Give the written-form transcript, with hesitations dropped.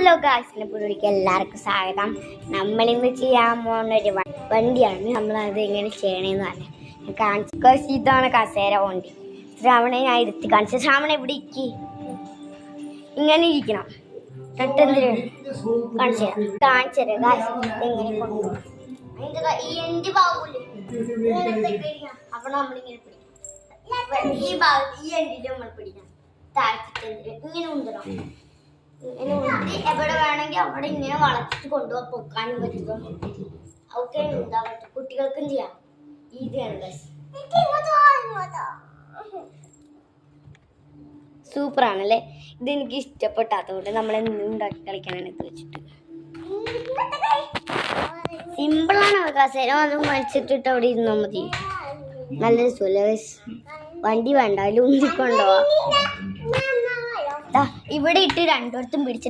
Hello ഗായ്സിനെ പുള്ളിക്ക് എല്ലാവർക്കും സ്വാഗതം. നമ്മളിന്ന് ചെയ്യാൻ പോകുന്ന ഒരു വണ്ടിയാണ്. നമ്മളത് എങ്ങനെ ചെയ്യണമെന്ന് പറഞ്ഞാൽ കാണിച്ചു. ഇതാണ് കസേര വണ്ടി. ശ്രാവണെ ഞാൻ ഇരുത്തി കാണിച്ചു. ശ്രാവണ ഇവിടെ ഇരിക്കി, ഇങ്ങനെ ഇരിക്കണം. പെട്ടെന്ന് കാണിച്ചു തരാം ഗായ്സ് എങ്ങനെ കൊണ്ടുപോകും. ഈ എന്റെ ബാബുല്ലേ അപ്പൊ നമ്മളിങ്ങനെ പിടിക്കണം. ഈ ഭാഗത്ത് ഈ എൻഡിൽ നമ്മൾ പിടിക്കണം. താഴ്ത്തിട്ട് ഇങ്ങനെ ഉണ്ടോ, എവിടെ വേണമെങ്കിൽ അവിടെ ഇങ്ങനെ വളച്ചിട്ട് കൊണ്ടുപോകാൻ പൊക്കാനും പറ്റുക. അവർക്ക് എന്താ പറ്റും, കുട്ടികൾക്കും ചെയ്യാം. ഈസിയാണ്, സൂപ്പറാണല്ലേ. ഇതെനിക്ക് ഇഷ്ടപ്പെട്ടാത്തതുകൊണ്ട് നമ്മളെന്നും ഉണ്ടാക്കി കളിക്കാനാണ് ഇത് വെച്ചിട്ട്. സിമ്പിളാണ്. കസേര വന്ന് മരിച്ചിട്ടിട്ട് അവിടെ ഇരുന്നാൽ മതി. നല്ല രസമല്ലേ. വണ്ടി വേണ്ട, അതിൽ ഉന്തിക്കൊണ്ടോവാ. ഇവിടെ ഇട്ട് രണ്ടിടത്തും പിടിച്ചിട്ട്